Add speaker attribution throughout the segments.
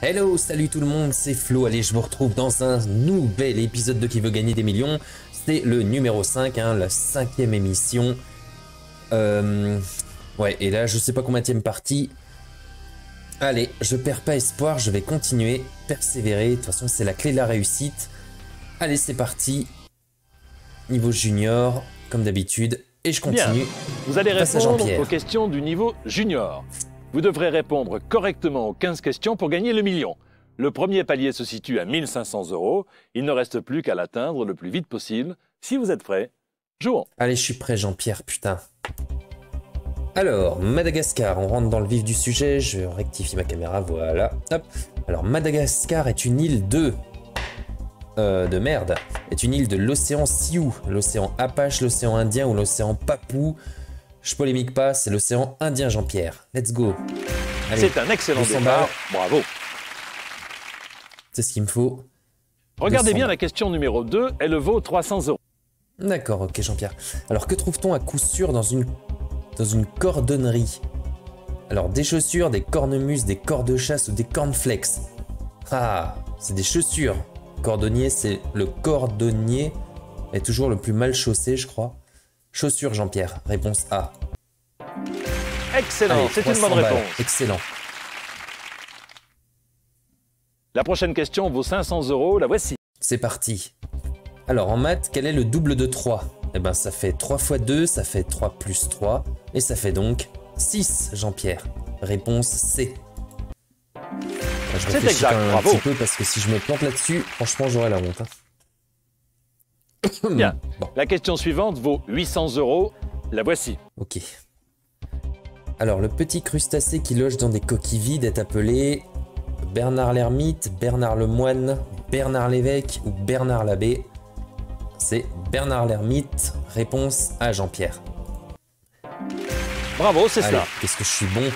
Speaker 1: Hello, salut tout le monde, c'est Flo. Allez, je vous retrouve dans un nouvel épisode de Qui veut gagner des millions. C'est le numéro 5, hein, la 5e émission. Ouais, et là, je sais pas combienième partie. Allez, je perds pas espoir, je vais continuer, persévérer. De toute façon, c'est la clé de la réussite. Allez, c'est parti. Niveau junior, comme d'habitude. Et je continue.
Speaker 2: Bien. Vous allez répondre aux questions du niveau junior. Vous devrez répondre correctement aux 15 questions pour gagner le million. Le premier palier se situe à 1 500 €. Il ne reste plus qu'à l'atteindre le plus vite possible. Si vous êtes prêts, jouons.
Speaker 1: Allez, je suis prêt, Jean-Pierre, putain. Alors, Madagascar, on rentre dans le vif du sujet. Je rectifie ma caméra, voilà. Hop. Alors, Madagascar est une île de merde. Est une île de l'océan Sioux, l'océan Apache, l'océan Indien ou l'océan Papou. Je polémique pas, c'est l'océan Indien, Jean-Pierre. Let's go.
Speaker 2: C'est un excellent départ, bravo.
Speaker 1: C'est ce qu'il me faut.
Speaker 2: Regardez bien la question numéro 2, elle vaut 300 €.
Speaker 1: D'accord, ok Jean-Pierre. Alors que trouve-t-on à coup sûr dans une cordonnerie? Alors des chaussures, des cornemuses, des corps de chasse ou des cornflakes? Ah, c'est des chaussures. Cordonnier, c'est le cordonnier est toujours le plus mal chaussé, je crois. Chaussures, Jean-Pierre. Réponse A.
Speaker 2: Excellent, c'est une bonne réponse.
Speaker 1: Excellent.
Speaker 2: La prochaine question vaut 500 €, la voici.
Speaker 1: C'est parti. Alors, en maths, quel est le double de 3? Eh ben, ça fait 3 fois 2, ça fait 3 plus 3, et ça fait donc 6, Jean-Pierre. Réponse C. Je réfléchis quand même un petit peu, parce que si je me plante là-dessus, franchement, j'aurais la honte.
Speaker 2: Bien. Bon. La question suivante vaut 800 €, la voici.
Speaker 1: Ok. Alors, le petit crustacé qui loge dans des coquilles vides est appelé Bernard l'Ermite, Bernard le Moine, Bernard l'Évêque ou Bernard l'Abbé? C'est Bernard l'Ermite. Réponse A, Jean-Pierre.
Speaker 2: Bravo, c'est cela.
Speaker 1: Qu'est-ce que je suis bon.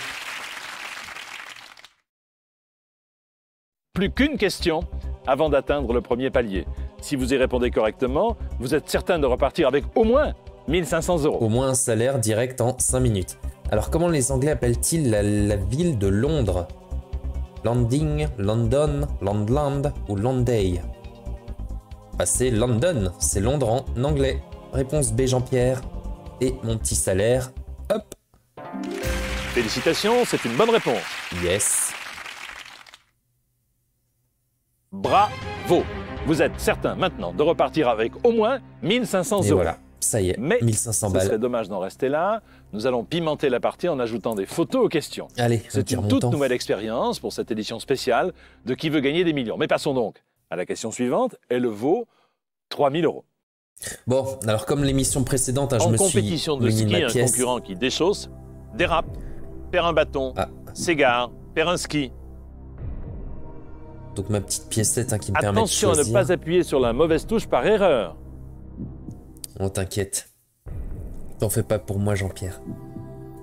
Speaker 2: Plus qu'une question avant d'atteindre le premier palier. Si vous y répondez correctement, vous êtes certain de repartir avec au moins 1 500 €.
Speaker 1: Au moins un salaire direct en 5 minutes. Alors comment les Anglais appellent-ils la ville de Londres? Landing, London, Landland ou Londay? Bah c'est London, c'est Londres en anglais. Réponse B, Jean-Pierre. Et mon petit salaire, hop.
Speaker 2: Félicitations, c'est une bonne réponse.
Speaker 1: Yes.
Speaker 2: Bravo. Vous êtes certain maintenant de repartir avec au moins 1 500 €.
Speaker 1: Et voilà, ça y est,
Speaker 2: mais
Speaker 1: 1500 balles.
Speaker 2: Ce serait dommage d'en rester là. Nous allons pimenter la partie en ajoutant des photos aux questions.
Speaker 1: Allez,
Speaker 2: c'est une toute nouvelle expérience pour cette édition spéciale de Qui veut gagner des millions. Mais passons donc à la question suivante. Elle vaut 3 000 €.
Speaker 1: Bon, alors comme l'émission précédente, hein, je
Speaker 2: en
Speaker 1: me suis
Speaker 2: compétition de ski, un concurrent qui déchausse, dérape, perd un bâton, s'égare, perd un ski.
Speaker 1: Donc ma petite piécette qui me permet de choisir.
Speaker 2: Attention à ne pas appuyer sur la mauvaise touche par erreur.
Speaker 1: On t'inquiète. T'en fais pas pour moi, Jean-Pierre.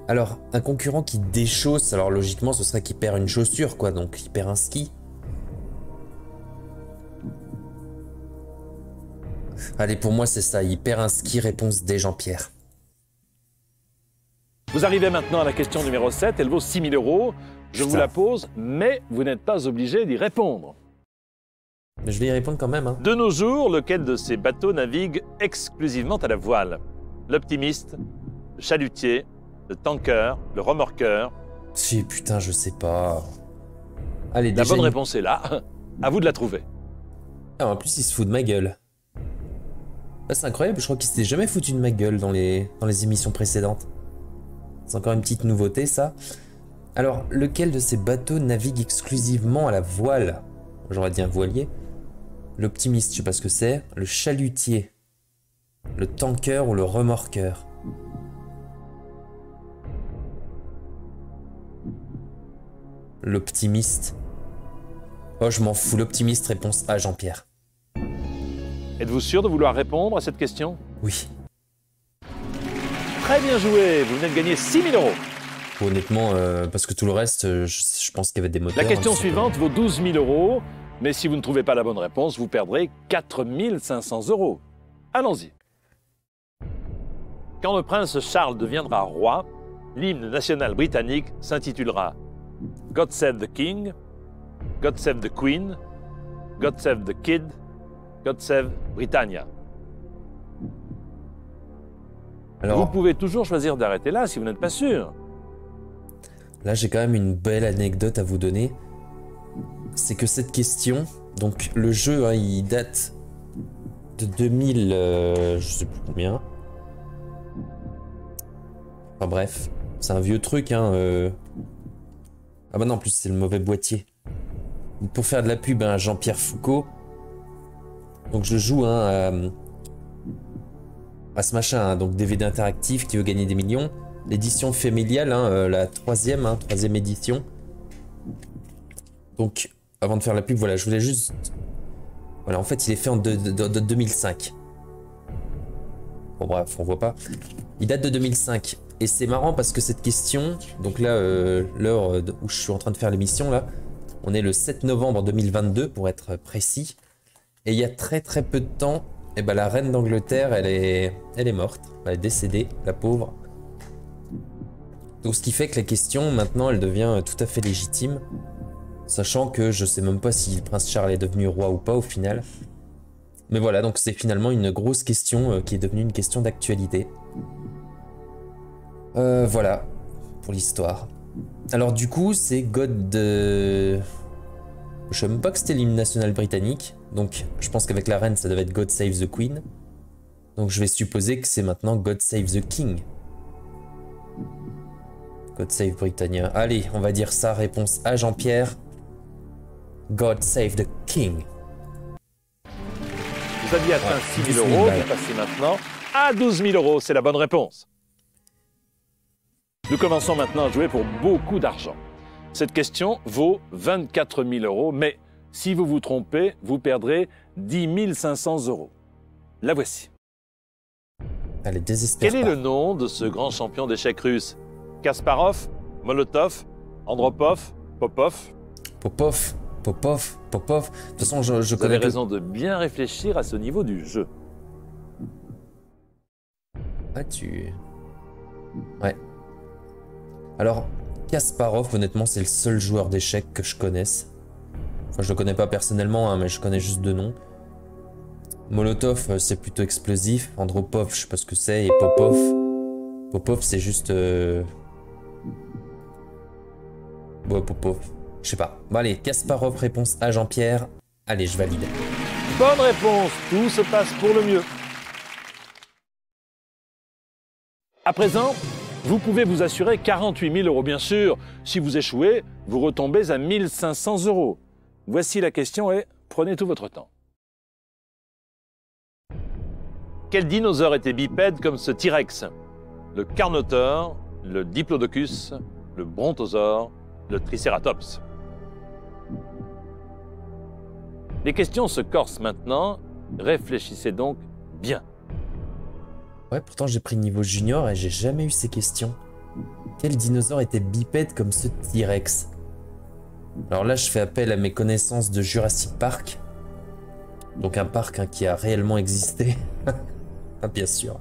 Speaker 1: Alors, un concurrent qui déchausse, alors logiquement, ce serait qu'il perd une chaussure, quoi. Donc, il perd un ski. Allez, pour moi, c'est ça. Il perd un ski, réponse D, Jean-Pierre.
Speaker 2: Vous arrivez maintenant à la question numéro 7. Elle vaut 6 000 €. Je vous la pose, mais vous n'êtes pas obligé d'y répondre.
Speaker 1: Mais je vais y répondre quand même. Hein.
Speaker 2: De nos jours, lequel de ces bateaux navigue exclusivement à la voile? L'optimiste, le chalutier, le tanker, le remorqueur?
Speaker 1: Si, putain, je sais pas. Allez,
Speaker 2: la bonne réponse est là. À vous de la trouver.
Speaker 1: Ah, en plus, il se fout de ma gueule. Ah, c'est incroyable, je crois qu'il s'était jamais foutu de ma gueule dans les émissions précédentes. C'est encore une petite nouveauté, ça. Alors, lequel de ces bateaux navigue exclusivement à la voile? J'aurais dit un voilier. L'optimiste, je sais pas ce que c'est. Le chalutier. Le tanker ou le remorqueur? L'optimiste. Oh, je m'en fous. L'optimiste, réponse A, Jean-Pierre.
Speaker 2: Êtes-vous sûr de vouloir répondre à cette question?
Speaker 1: Oui.
Speaker 2: Très bien joué. Vous venez de gagner 6 000 €.
Speaker 1: Honnêtement, parce que tout le reste, je pense qu'il y avait des moteurs.
Speaker 2: La question suivante vaut 12 000 €, mais si vous ne trouvez pas la bonne réponse, vous perdrez 4 500 €. Allons-y. Quand le prince Charles deviendra roi, l'hymne national britannique s'intitulera God Save the King, God Save the Queen, God Save the Kid, God Save Britannia.
Speaker 1: Alors,
Speaker 2: vous pouvez toujours choisir d'arrêter là si vous n'êtes pas sûr.
Speaker 1: Là, j'ai quand même une belle anecdote à vous donner. C'est que cette question, donc le jeu, hein, il date de 2000, je sais plus combien. Enfin bref, c'est un vieux truc, hein. Ah bah non, en plus c'est le mauvais boîtier. Pour faire de la pub à Jean-Pierre Foucault, donc je joue hein, à ce machin, hein, donc DVD interactif qui veut gagner des millions. L'édition familiale, hein, la troisième édition. Donc, avant de faire la pub, voilà, je voulais juste... Voilà, en fait, il est fait en 2005. Bon, bref, on voit pas. Il date de 2005. Et c'est marrant parce que cette question... Donc là, l'heure où je suis en train de faire l'émission, là, on est le 7 novembre 2022, pour être précis. Et il y a très peu de temps, eh ben, la reine d'Angleterre, elle est morte. Elle est décédée, la pauvre. Donc ce qui fait que la question, maintenant, elle devient tout à fait légitime. Sachant que je sais même pas si le prince Charles est devenu roi ou pas au final. Mais voilà, donc c'est finalement une grosse question qui est devenue une question d'actualité. Voilà, pour l'histoire. Alors du coup, c'est God de... Je sais même pas que c'était l'hymne national britannique. Donc je pense qu'avec la reine, ça devait être God Save the Queen. Donc je vais supposer que c'est maintenant God Save the King. God Save Britannia. Allez, on va dire ça. Réponse à Jean-Pierre. God Save the King.
Speaker 2: Vous aviez atteint 6 000 euros. Vous passez maintenant à 12 000 euros. C'est la bonne réponse. Nous commençons maintenant à jouer pour beaucoup d'argent. Cette question vaut 24 000 euros, mais si vous vous trompez, vous perdrez 10 500 euros. La voici.
Speaker 1: Allez, désespère
Speaker 2: Quel est le nom de ce grand champion d'échecs russe? Kasparov, Molotov, Andropov, Popov?
Speaker 1: Popov. De toute façon, je
Speaker 2: Vous
Speaker 1: connais...
Speaker 2: avez raison de bien réfléchir à ce niveau du jeu.
Speaker 1: Ah, Ouais. Alors, Kasparov, honnêtement, c'est le seul joueur d'échecs que je connaisse. Enfin, je le connais pas personnellement, hein, mais je connais juste deux noms. Molotov, c'est plutôt explosif. Andropov, je sais pas ce que c'est. Et Popov... Popov, c'est juste... Ouais, Popov. Je sais pas. Bon, allez, Kasparov, réponse à Jean-Pierre. Allez, je valide.
Speaker 2: Bonne réponse, tout se passe pour le mieux. À présent, vous pouvez vous assurer 48 000 euros, bien sûr. Si vous échouez, vous retombez à 1 500 euros. Voici la question et prenez tout votre temps. Quel dinosaure était bipède comme ce T-Rex? Le Carnotaure, le Diplodocus, le Brontosaure, le Triceratops. Les questions se corsent maintenant. Réfléchissez donc bien.
Speaker 1: Ouais, pourtant j'ai pris niveau junior et j'ai jamais eu ces questions. Quel dinosaure était bipède comme ce T-Rex? Alors là, je fais appel à mes connaissances de Jurassic Park. Donc un parc hein, qui a réellement existé. Ah, bien sûr.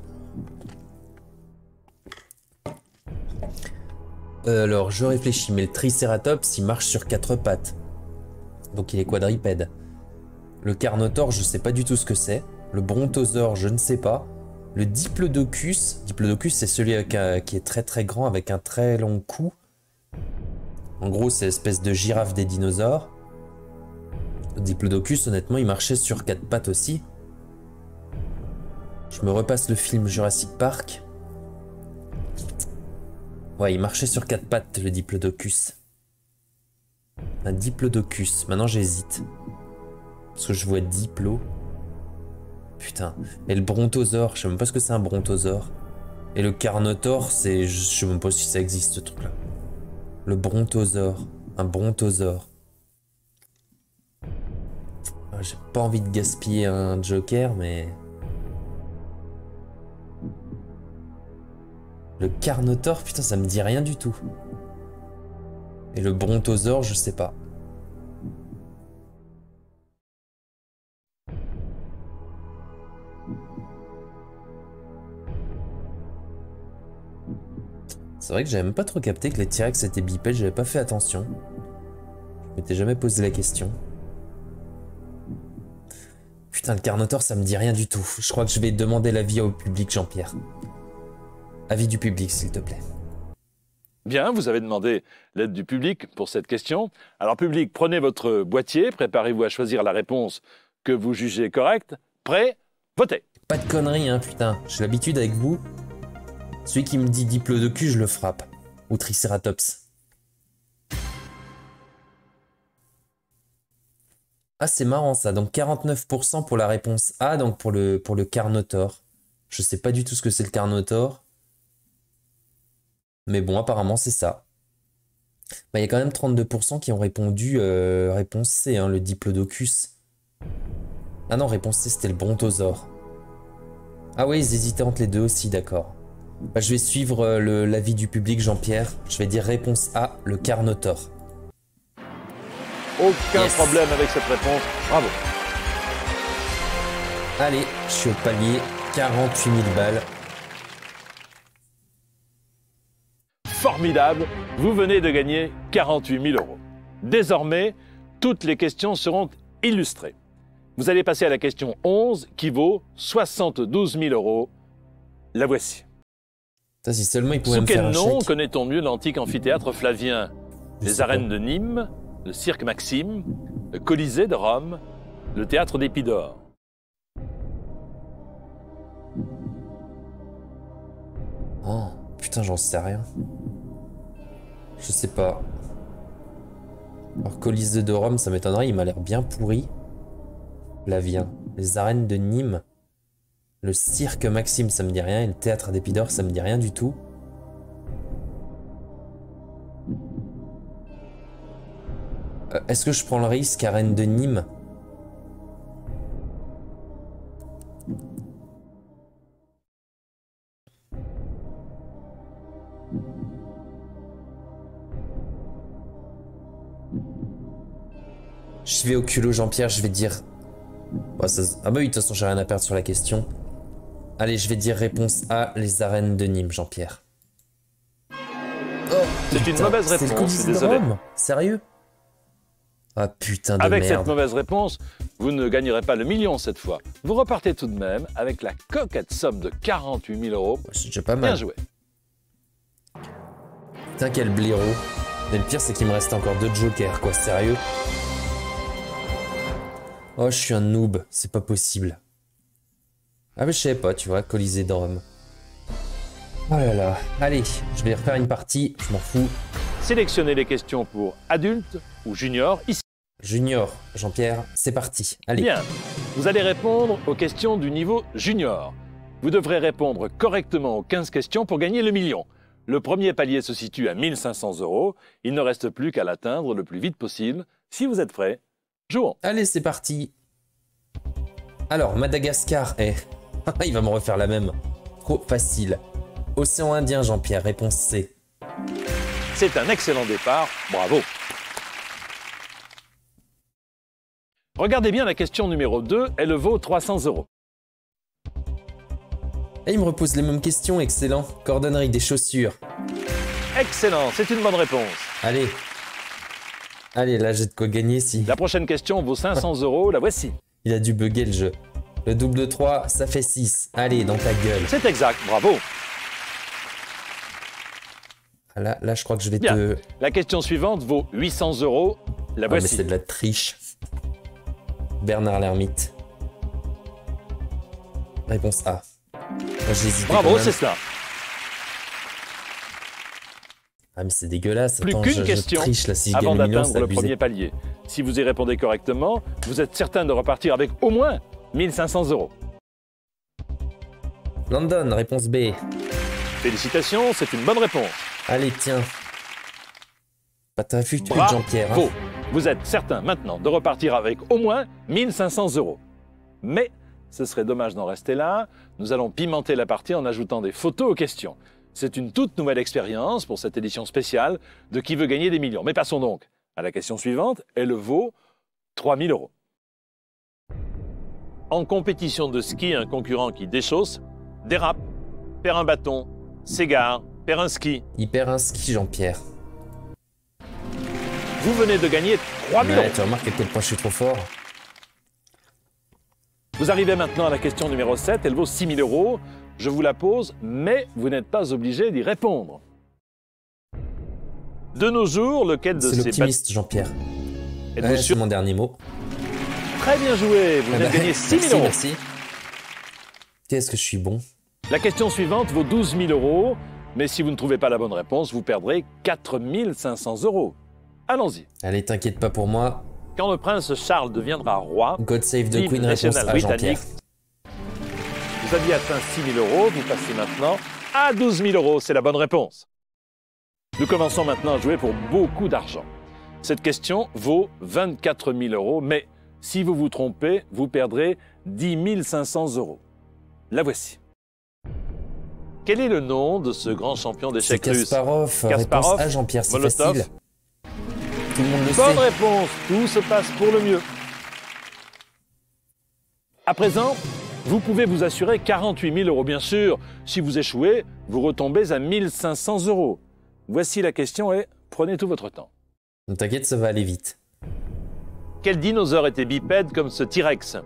Speaker 1: Alors, je réfléchis, mais le Triceratops, il marche sur 4 pattes. Donc il est quadripède. Le Carnotaure, je sais pas du tout ce que c'est. Le Brontosaure, je ne sais pas. Le Diplodocus, c'est celui qui est très grand avec un très long cou. En gros, c'est l'espèce de girafe des dinosaures. Le Diplodocus, honnêtement, il marchait sur 4 pattes aussi. Je me repasse le film Jurassic Park. Ouais, il marchait sur 4 pattes, le Diplodocus. Un Diplodocus. Maintenant, j'hésite. Parce que je vois Diplo. Putain. Et le Brontosaure, je sais même pas ce que c'est un Brontosaure. Et le Carnotaure, c'est... Je sais même pas si ça existe, ce truc-là. Le Brontosaure. Un Brontosaure. Ah, j'ai pas envie de gaspiller un joker, mais... Le Carnotaure, putain, ça me dit rien du tout. Et le Brontosaure, je sais pas. C'est vrai que j'avais même pas trop capté que les T-Rex étaient bipèdes, j'avais pas fait attention. Je m'étais jamais posé la question. Putain, le Carnotaur, ça me dit rien du tout. Je crois que je vais demander l'avis au public, Jean-Pierre. Avis du public, s'il te plaît.
Speaker 2: Bien, vous avez demandé l'aide du public pour cette question. Alors, public, prenez votre boîtier, préparez-vous à choisir la réponse que vous jugez correcte. Prêt? Votez.
Speaker 1: Pas de conneries, hein, putain. J'ai l'habitude avec vous. Celui qui me dit diplodocus, je le frappe. Ou Triceratops. Ah, c'est marrant ça. Donc 49% pour la réponse A, donc pour le Carnotaur. Je sais pas du tout ce que c'est le Carnotaur. Mais bon, apparemment, c'est ça. Bah, y a quand même 32% qui ont répondu réponse C, hein, le diplodocus. Ah non, réponse C, c'était le brontosaure. Ah ouais, ils hésitaient entre les deux aussi, d'accord. Bah, je vais suivre l'avis du public, Jean-Pierre. Je vais dire réponse A, le Carnotaur.
Speaker 2: Aucun problème avec cette réponse. Bravo.
Speaker 1: Allez, je suis au palier. 48 000 balles.
Speaker 2: Formidable. Vous venez de gagner 48 000 euros. Désormais, toutes les questions seront illustrées. Vous allez passer à la question 11 qui vaut 72 000 euros. La voici.
Speaker 1: Ça, si seulement il pouvait me faire un chèque.
Speaker 2: Sous quel nom connaît-on mieux l'antique amphithéâtre Flavien? Les arènes de Nîmes, le cirque Maxime, le Colisée de Rome, le théâtre d'Épidore.
Speaker 1: Oh, putain, j'en sais rien. Je sais pas. Alors, Colisée de Rome, ça m'étonnerait, il m'a l'air bien pourri. Flavien. Les arènes de Nîmes. Le cirque Maxime, ça me dit rien. Et le théâtre d'Épidore, ça me dit rien du tout. Est-ce que je prends le risque, arène de Nîmes? Je vais au culot, Jean-Pierre, je vais dire... Bah, ah bah oui, de toute façon, j'ai rien à perdre sur la question. Allez, je vais dire réponse A, les arènes de Nîmes, Jean-Pierre.
Speaker 2: Oh, c'est une mauvaise réponse, je suis désolé.
Speaker 1: Sérieux? Ah putain de
Speaker 2: Avec
Speaker 1: merde.
Speaker 2: cette mauvaise réponse, vous ne gagnerez pas le million cette fois. Vous repartez tout de même avec la coquette somme de 48 000 euros.
Speaker 1: C'est déjà pas mal.
Speaker 2: Bien joué.
Speaker 1: Putain, quel blaireau. Mais le pire, c'est qu'il me reste encore 2 jokers, quoi, sérieux. Oh, je suis un noob, c'est pas possible. Ah mais je savais pas, tu vois, Colisée de Rome. Oh là là, allez, je vais refaire une partie, je m'en fous.
Speaker 2: Sélectionnez les questions pour adultes ou juniors ici.
Speaker 1: Junior, Jean-Pierre, c'est parti, allez.
Speaker 2: Bien, vous allez répondre aux questions du niveau junior. Vous devrez répondre correctement aux 15 questions pour gagner le million. Le premier palier se situe à 1 500 euros. Il ne reste plus qu'à l'atteindre le plus vite possible. Si vous êtes prêts, jouons.
Speaker 1: Allez, c'est parti. Alors, Madagascar est... Il va me refaire la même. Trop facile. Océan Indien, Jean-Pierre, réponse C.
Speaker 2: C'est un excellent départ, bravo. Regardez bien la question numéro 2, elle vaut 300 euros.
Speaker 1: Et il me repose les mêmes questions, excellent. Cordonnerie des chaussures.
Speaker 2: Excellent, c'est une bonne réponse.
Speaker 1: Allez. Allez, là j'ai de quoi gagner si.
Speaker 2: La prochaine question vaut 500 euros, la voici.
Speaker 1: Il a dû bugger le jeu. Le double de 3, ça fait 6. Allez, dans ta gueule.
Speaker 2: C'est exact, bravo.
Speaker 1: Ah là, je crois que je vais
Speaker 2: Bien.
Speaker 1: te...
Speaker 2: La question suivante vaut 800 euros, la
Speaker 1: Ah, mais
Speaker 2: voici.
Speaker 1: c'est de la triche. Bernard l'ermite. Réponse A. J'hésite.
Speaker 2: Bravo, c'est cela.
Speaker 1: Ah mais c'est dégueulasse.
Speaker 2: Plus
Speaker 1: Attends,
Speaker 2: qu'une
Speaker 1: je
Speaker 2: question
Speaker 1: triche là, si je
Speaker 2: avant
Speaker 1: gagne le million,
Speaker 2: d'atteindre
Speaker 1: c'est
Speaker 2: le
Speaker 1: abusé.
Speaker 2: premier palier. Si vous y répondez correctement, vous êtes certain de repartir avec au moins 1 500 euros.
Speaker 1: London, réponse B.
Speaker 2: Félicitations, c'est une bonne réponse.
Speaker 1: Allez, tiens. Pas ta fuite,
Speaker 2: Bravo.
Speaker 1: Jean-Pierre. Hein.
Speaker 2: Vous êtes certain maintenant de repartir avec au moins 1 500 euros. Mais ce serait dommage d'en rester là. Nous allons pimenter la partie en ajoutant des photos aux questions. C'est une toute nouvelle expérience pour cette édition spéciale de Qui veut gagner des millions. Mais passons donc à la question suivante. Elle vaut 3 000 euros. En compétition de ski, un concurrent qui déchausse, dérape, perd un bâton, s'égare, perd un ski.
Speaker 1: Il perd un ski, Jean-Pierre.
Speaker 2: Vous venez de gagner 3000 euros.
Speaker 1: Tu remarques à quel point je suis trop fort.
Speaker 2: Vous arrivez maintenant à la question numéro 7. Elle vaut 6000 euros. Je vous la pose, mais vous n'êtes pas obligé d'y répondre. De nos jours, lequel de ces...
Speaker 1: C'est l'optimiste, Jean-Pierre. C'est mon dernier mot.
Speaker 2: Très bien joué. Vous venez de gagner 6000 euros.
Speaker 1: Merci. Qu'est-ce que je suis bon.
Speaker 2: La question suivante vaut 12 000 euros. Mais si vous ne trouvez pas la bonne réponse, vous perdrez 4 500 euros. Allons-y.
Speaker 1: Allez, t'inquiète pas pour moi.
Speaker 2: Quand le prince Charles deviendra roi,
Speaker 1: God save the Queen, réponse à Jean-Pierre.
Speaker 2: Vous aviez atteint 6 000 euros, vous passez maintenant à 12 000 euros. C'est la bonne réponse. Nous commençons maintenant à jouer pour beaucoup d'argent. Cette question vaut 24 000 euros, mais si vous vous trompez, vous perdrez 10 500 euros. La voici. Quel est le nom de ce grand champion d'échecs russe?
Speaker 1: Kasparov. Réponse à Jean-Pierre, c'est facile. Tout le monde le sait.
Speaker 2: Bonne réponse, tout se passe pour le mieux. À présent, vous pouvez vous assurer 48 000 euros, bien sûr. Si vous échouez, vous retombez à 1 500 euros. Voici la question et prenez tout votre temps.
Speaker 1: Ne t'inquiète, ça va aller vite.
Speaker 2: Quel dinosaure était bipède comme ce T-Rex?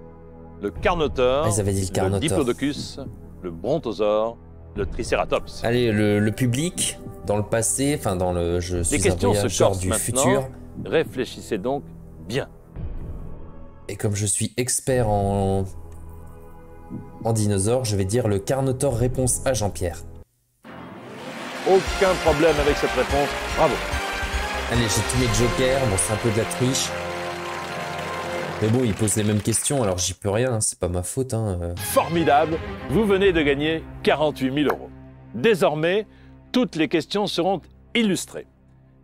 Speaker 2: Le Carnotaure,
Speaker 1: ils avaient dit le Carnotaure.
Speaker 2: Diplodocus, le Brontosaure, le Triceratops.
Speaker 1: Allez, le public, dans le passé, enfin dans le... Je suis
Speaker 2: Les questions
Speaker 1: un
Speaker 2: se
Speaker 1: voyageur
Speaker 2: corsent
Speaker 1: du
Speaker 2: maintenant.
Speaker 1: futur.
Speaker 2: Réfléchissez donc bien.
Speaker 1: Et comme je suis expert en dinosaures, je vais dire le Carnotaure. Réponse à Jean-Pierre.
Speaker 2: Aucun problème avec cette réponse. Bravo.
Speaker 1: Allez, j'ai tous mes jokers. Bon, c'est un peu de la triche. Mais bon, il pose les mêmes questions, alors j'y peux rien. Hein. C'est pas ma faute. Hein.
Speaker 2: Formidable. Vous venez de gagner 48 000 euros. Désormais, toutes les questions seront illustrées.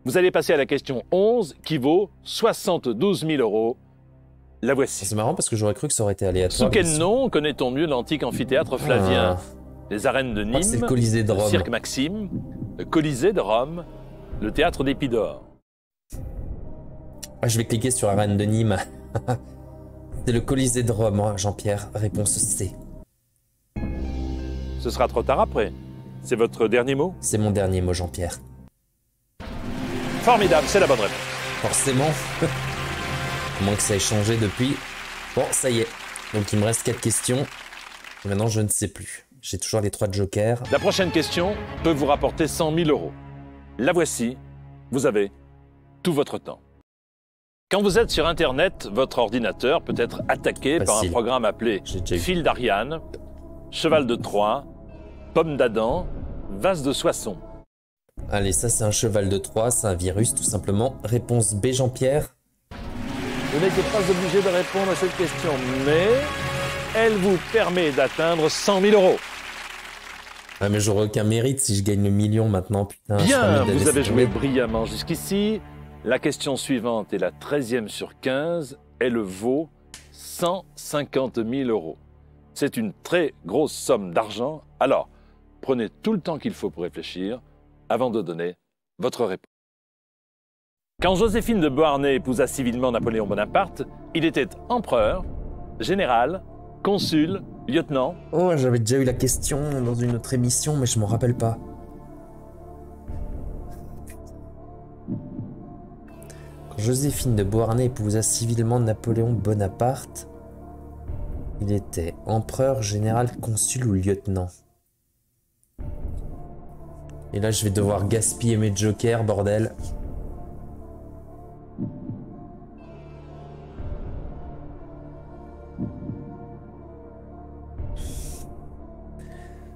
Speaker 2: Vous allez passer à la question 11 qui vaut 72 000 euros. La voici.
Speaker 1: C'est marrant parce que j'aurais cru que ça aurait été aléatoire.
Speaker 2: Sous quel nom connaît-on mieux l'antique amphithéâtre Flavien? Les arènes de Nîmes,
Speaker 1: c'est le Colisée de Rome.
Speaker 2: le cirque Maxime, le Colisée de Rome, le théâtre d'Épidore.
Speaker 1: Ah, je vais cliquer sur arène de Nîmes. C'est le Colisée de Rome, hein, Jean-Pierre. Réponse C.
Speaker 2: Ce sera trop tard après. C'est votre dernier mot?
Speaker 1: C'est mon dernier mot, Jean-Pierre.
Speaker 2: Formidable, c'est la bonne réponse.
Speaker 1: Forcément. À moins que ça ait changé depuis. Bon, ça y est. Donc il me reste 4 questions. Et maintenant, je ne sais plus. J'ai toujours les 3 jokers.
Speaker 2: La prochaine question peut vous rapporter 100 000 euros. La voici. Vous avez tout votre temps. Quand vous êtes sur Internet, votre ordinateur peut être attaqué par un programme appelé fil d'Ariane, cheval de Troie, pomme d'Adam, vase de Soissons.
Speaker 1: Allez, ça c'est un cheval de Troie, c'est un virus tout simplement. Réponse B, Jean-Pierre.
Speaker 2: Vous n'êtes pas obligé de répondre à cette question, mais elle vous permet d'atteindre 100 000 euros.
Speaker 1: Ah mais j'aurais aucun mérite si je gagne le million maintenant, putain.
Speaker 2: Bien, vous avez joué brillamment jusqu'ici. La question suivante est la 13e sur 15. Elle vaut 150 000 euros. C'est une très grosse somme d'argent. Alors, prenez tout le temps qu'il faut pour réfléchir avant de donner votre réponse. Quand Joséphine de Beauharnais épousa civilement Napoléon Bonaparte, il était empereur, général, consul, lieutenant.
Speaker 1: Oh, j'avais déjà eu la question dans une autre émission, mais je m'en rappelle pas. Quand Joséphine de Beauharnais épousa civilement Napoléon Bonaparte, il était empereur, général, consul ou lieutenant. Et là, je vais devoir gaspiller mes jokers, bordel.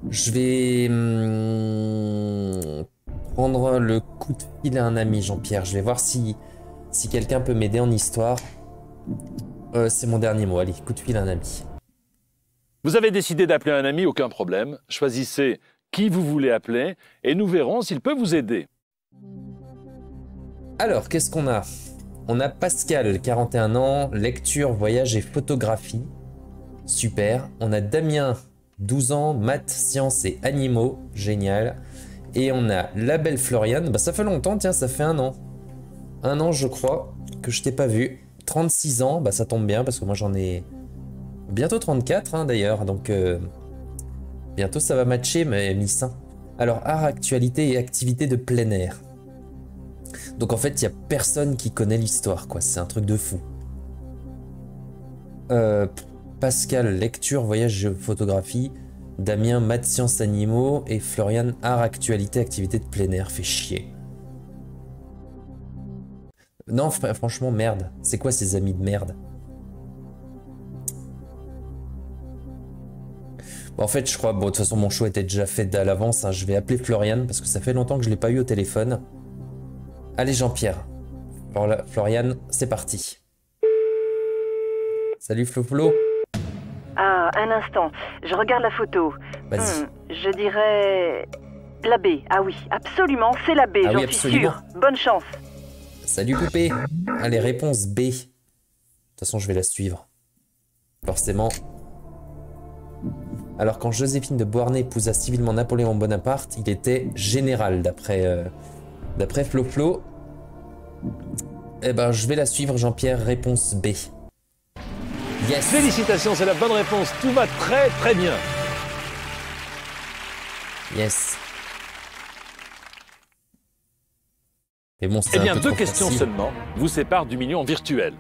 Speaker 1: Je vais prendre le coup de fil à un ami, Jean-Pierre. Je vais voir si quelqu'un peut m'aider en histoire. C'est mon dernier mot. Allez, coup de fil à un ami.
Speaker 2: Vous avez décidé d'appeler un ami, aucun problème. Choisissez qui vous voulez appeler et nous verrons s'il peut vous aider.
Speaker 1: Alors, qu'est-ce qu'on a? On a Pascal, 41 ans, lecture, voyage et photographie. Super. On a Damien, 12 ans, maths, sciences et animaux. Génial. Et on a la belle Floriane. Bah, ça fait longtemps, tiens, ça fait 1 an. 1 an, je crois, que je t'ai pas vu. 36 ans, bah ça tombe bien parce que moi j'en ai bientôt 34 hein, d'ailleurs. Donc bientôt ça va matcher, mais Miss. Alors, art, actualité et activité de plein air. Donc en fait, il y a personne qui connaît l'histoire, quoi. C'est un truc de fou. Pascal, lecture, voyage, photographie. Damien, maths, sciences, animaux. Et Florian, art, actualité, activité de plein air. Fait chier. Non, franchement, merde. C'est quoi ces amis de merde? Bon, en fait, je crois... Bon, de toute façon, mon choix était déjà fait à l'avance. Hein. Je vais appeler Florian parce que ça fait longtemps que je l'ai pas eu au téléphone. Allez, Jean-Pierre. Florian, c'est parti. Salut, Flo.
Speaker 3: Ah, un instant. Je regarde la photo.
Speaker 1: Vas-y.
Speaker 3: Je dirais... la baie. Ah oui, absolument, c'est la baie, j'en suis sûre. Bonne chance.
Speaker 1: Salut, Poupée. Allez, réponse B. De toute façon, je vais la suivre. Forcément. Alors, quand Joséphine de Beauharnais épousa civilement Napoléon Bonaparte, il était général, d'après Flo. Eh ben, je vais la suivre, Jean-Pierre. Réponse B. Yes.
Speaker 2: Félicitations, c'est la bonne réponse. Tout va très très bien.
Speaker 1: Yes. Mais bon,
Speaker 2: eh bien, deux questions seulement vous séparent du million virtuel.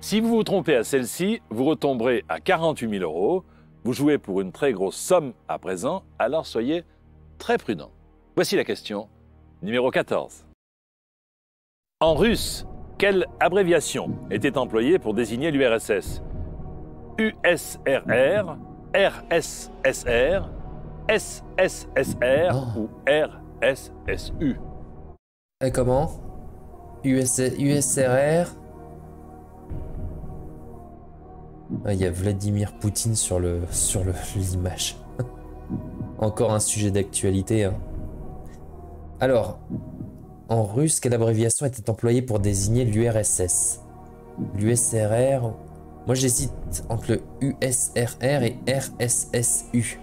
Speaker 2: Si vous vous trompez à celle-ci, vous retomberez à 48 000 €. Vous jouez pour une très grosse somme à présent, alors soyez très prudent. Voici la question numéro 14. En russe, quelle abréviation était employée pour désigner l'URSS? USRR, RSSR, SSSR ou RSSU?
Speaker 1: Et comment? USRR? Ah, il y a Vladimir Poutine sur l'image. Encore un sujet d'actualité. Hein. Alors, en russe, quelle abréviation était employée pour désigner l'URSS? L'USRR... Moi, j'hésite entre le USRR et RSSU.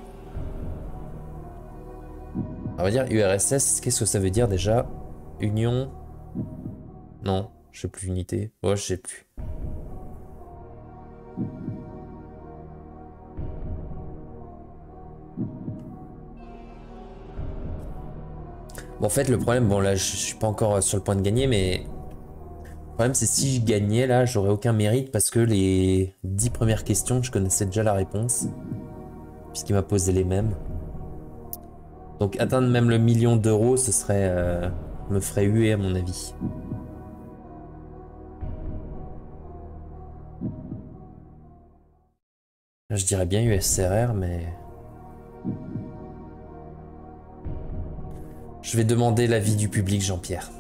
Speaker 1: On va dire URSS, qu'est-ce que ça veut dire déjà? Union? Non, je sais plus, unité. Oh, je sais plus. Bon, en fait, le problème, bon là, je suis pas encore sur le point de gagner, mais... Le problème, c'est si je gagnais, là, j'aurais aucun mérite parce que les 10 premières questions, je connaissais déjà la réponse. Puisqu'il m'a posé les mêmes. Donc, atteindre même le million d'euros, ce serait... me ferait huer, à mon avis. Je dirais bien USRR, mais... Je vais demander l'avis du public, Jean-Pierre.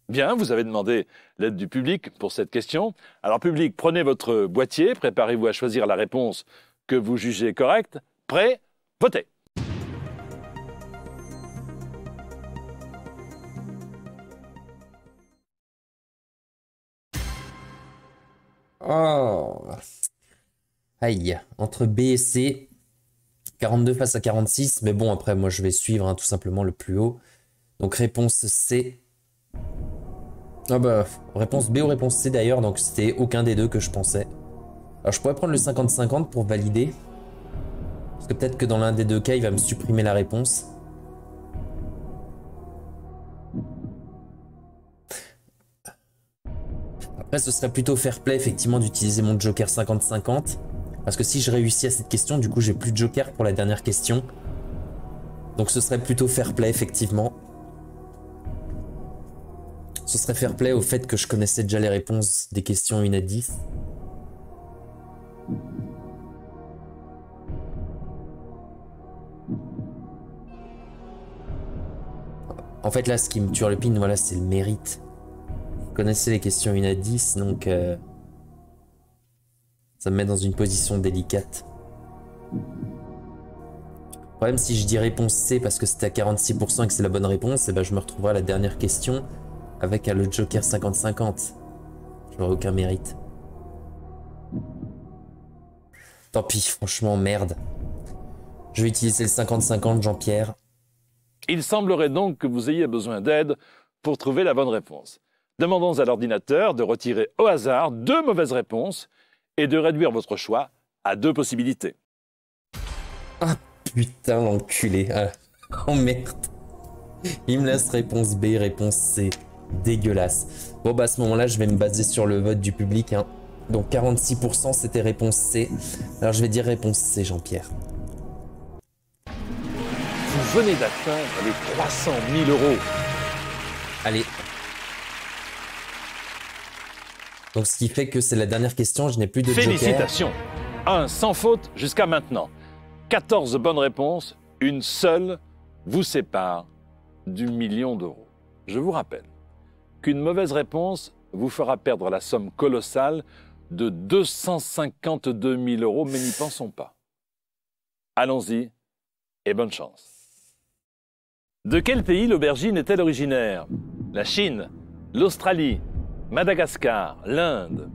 Speaker 2: Bien, vous avez demandé l'aide du public pour cette question. Alors, public, prenez votre boîtier, préparez-vous à choisir la réponse que vous jugez correcte. Prêt? Votez!
Speaker 1: Oh! Aïe, entre B et C, 42 face à 46, mais bon, après, moi, je vais suivre hein, tout simplement le plus haut. Donc, réponse C. Ah bah, réponse B ou réponse C d'ailleurs, donc c'était aucun des deux que je pensais. Alors, je pourrais prendre le 50-50 pour valider. Parce que peut-être que dans l'un des deux cas, il va me supprimer la réponse. Après, ce serait plutôt fair play, effectivement, d'utiliser mon joker 50-50. Parce que si je réussis à cette question, du coup, j'ai plus de joker pour la dernière question. Donc, ce serait plutôt fair play, effectivement. Ce serait fair play au fait que je connaissais déjà les réponses des questions 1 à 10. En fait, là, ce qui me tue le pin, voilà, c'est le mérite. Vous connaissez les questions 1 à 10, donc... ça me met dans une position délicate. Le problème, si je dis réponse C parce que c'était à 46% et que c'est la bonne réponse, et ben je me retrouverai à la dernière question avec le joker 50-50. Je n'aurai aucun mérite. Tant pis, franchement, merde. Je vais utiliser le 50-50, Jean-Pierre.
Speaker 2: Il semblerait donc que vous ayez besoin d'aide pour trouver la bonne réponse. Demandons à l'ordinateur de retirer au hasard 2 mauvaises réponses et de réduire votre choix à 2 possibilités.
Speaker 1: Ah putain, l'enculé. Ah. Oh merde. Il me laisse réponse B, réponse C. dégueulasse. Bon bah à ce moment-là, je vais me baser sur le vote du public. Hein. Donc 46% c'était réponse C. Alors je vais dire réponse C, Jean-Pierre.
Speaker 2: Vous venez d'atteindre les 300 000 €.
Speaker 1: Allez. Donc ce qui fait que c'est la dernière question, je n'ai plus de joker.
Speaker 2: Félicitations. 1 sans faute jusqu'à maintenant. 14 bonnes réponses, une seule vous sépare du million d'euros. Je vous rappelle qu'une mauvaise réponse vous fera perdre la somme colossale de 252 000 €, mais n'y pensons pas. Allons-y et bonne chance. De quel pays l'aubergine est-elle originaire? La Chine, l'Australie, Madagascar, l'Inde.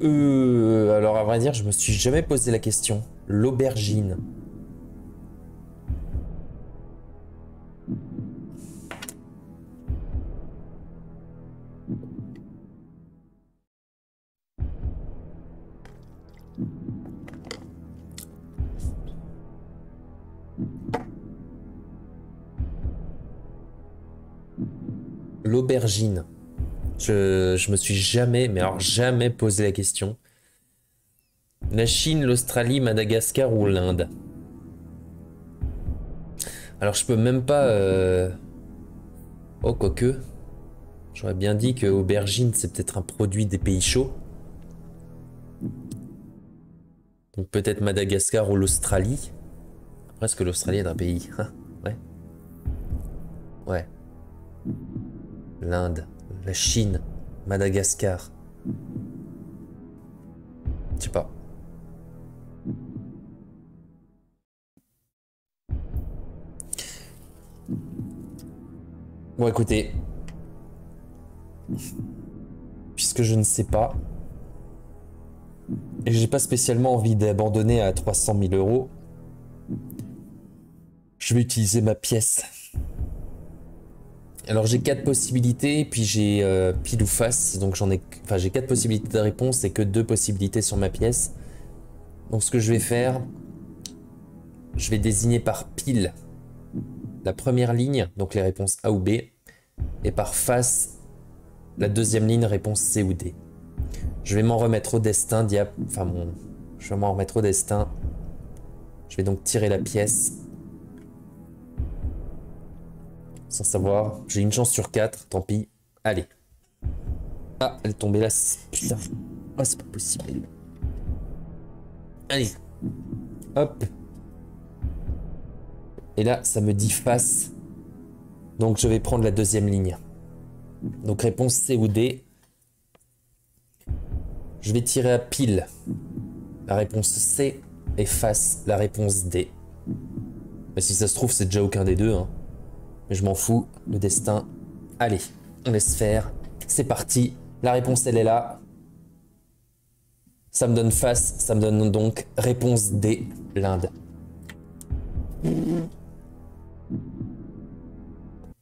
Speaker 1: Alors à vrai dire, je me suis jamais posé la question. L'aubergine. L'aubergine. Je me suis jamais, mais alors jamais posé la question. La Chine, l'Australie, Madagascar ou l'Inde. Alors je peux même pas... Oh, quoique. J'aurais bien dit que aubergine, c'est peut-être un produit des pays chauds. Donc peut-être Madagascar ou l'Australie. Après, est-ce que l'Australie est un pays? Ouais. Ouais. L'Inde, la Chine, Madagascar. Je sais pas. Bon, écoutez. Puisque je ne sais pas. Et j'ai pas spécialement envie d'abandonner à 300 000 €. Je vais utiliser ma pièce. Alors j'ai 4 possibilités, puis j'ai pile ou face, donc j'ai 4 possibilités de réponse et que 2 possibilités sur ma pièce. Donc ce que je vais faire, je vais désigner par pile la première ligne, donc les réponses A ou B, et par face la deuxième ligne, réponse C ou D. Je vais m'en remettre au destin, je vais m'en remettre au destin. Je vais donc tirer la pièce. Sans savoir, j'ai une chance sur 4, tant pis. Allez. Ah, elle est tombée là. Putain. Ah, c'est pas possible. Allez. Hop. Et là, ça me dit face. Donc, je vais prendre la deuxième ligne. Donc, réponse C ou D. Je vais tirer à pile la réponse C et face la réponse D. Mais si ça se trouve, c'est déjà aucun des deux, hein. Mais je m'en fous, le destin. Allez, on laisse faire. C'est parti. La réponse, elle est là. Ça me donne face, ça me donne donc réponse D, l'Inde.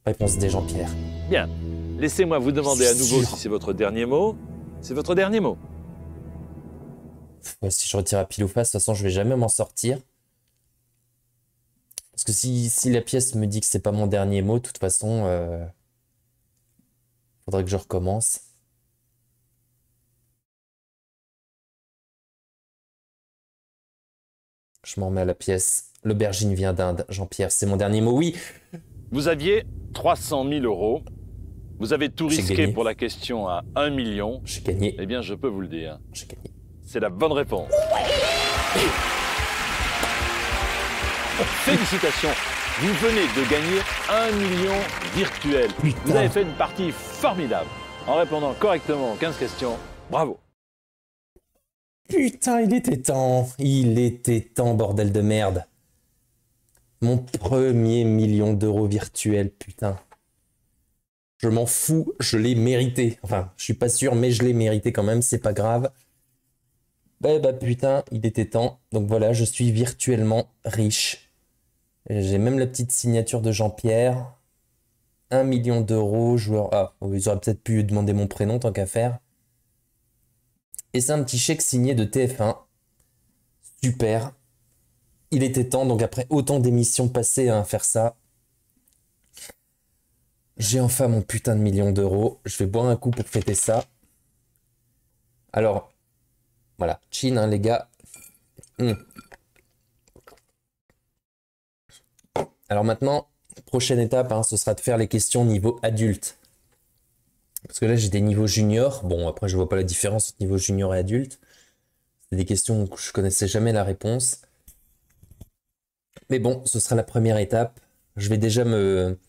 Speaker 1: Réponse D, Jean-Pierre.
Speaker 2: Bien. Laissez-moi vous demander à nouveau si c'est votre dernier mot. C'est votre dernier mot.
Speaker 1: Ouais, si je retire à pile ou face, de toute façon, je vais jamais m'en sortir. Parce que si la pièce me dit que c'est pas mon dernier mot, de toute façon, faudrait que je recommence. Je m'en remets à la pièce. L'aubergine vient d'Inde. Jean-Pierre, c'est mon dernier mot, oui.
Speaker 2: Vous aviez 300 000 €. Vous avez tout risqué pour la question à 1 million.
Speaker 1: J'ai gagné.
Speaker 2: Eh bien, je peux vous le dire.
Speaker 1: J'ai gagné.
Speaker 2: C'est la bonne réponse. Félicitations, vous venez de gagner 1 million virtuel.
Speaker 1: Putain.
Speaker 2: Vous avez fait une partie formidable en répondant correctement aux 15 questions. Bravo.
Speaker 1: Putain, il était temps, bordel de merde. Mon premier million d'euros virtuel, putain. Je m'en fous, je l'ai mérité. Enfin, je suis pas sûr, mais je l'ai mérité quand même, c'est pas grave. Bah putain, il était temps. Donc voilà, je suis virtuellement riche. J'ai même la petite signature de Jean-Pierre. 1 million d'euros, joueur... Ah, ils auraient peut-être pu demander mon prénom tant qu'à faire. Et c'est un petit chèque signé de TF1. Super. Il était temps, donc après autant d'émissions passées à faire ça. J'ai enfin mon putain de million d'euros. Je vais boire un coup pour fêter ça. Alors, voilà. Chin, hein, les gars. Alors maintenant, prochaine étape, hein, ce sera de faire les questions niveau adulte. Parce que là, j'ai des niveaux juniors. Bon, après, je vois pas la différence entre niveau junior et adulte. C'est des questions où je connaissais jamais la réponse. Mais bon, ce sera la première étape. Je vais déjà me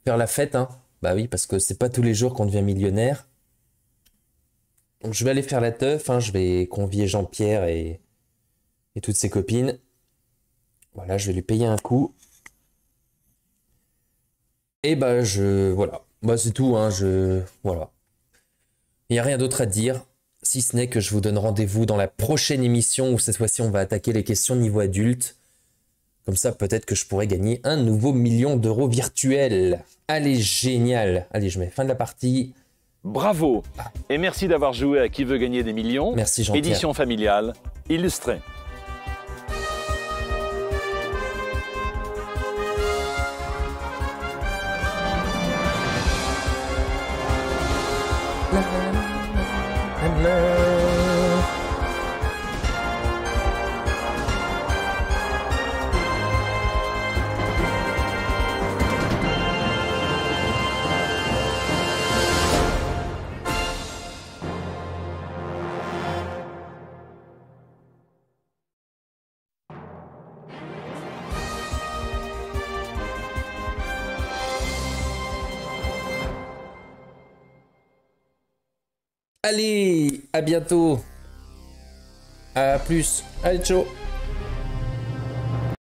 Speaker 1: faire la fête, hein. Bah oui, parce que c'est pas tous les jours qu'on devient millionnaire. Donc je vais aller faire la teuf, hein. Je vais convier Jean-Pierre et toutes ses copines. Voilà, je vais lui payer un coup. Et bah voilà. Bah c'est tout, hein. Voilà. Il n'y a rien d'autre à dire. Si ce n'est que je vous donne rendez-vous dans la prochaine émission où cette fois-ci on va attaquer les questions niveau adulte. Comme ça, peut-être que je pourrais gagner un nouveau million d'euros virtuel. Allez, génial. Allez, je mets fin de la partie.
Speaker 2: Bravo. Et merci d'avoir joué à Qui veut gagner des millions.
Speaker 1: Merci Jean-Pierre.
Speaker 2: Édition familiale, illustrée.
Speaker 1: Allez, à bientôt. À plus. Allez, ciao.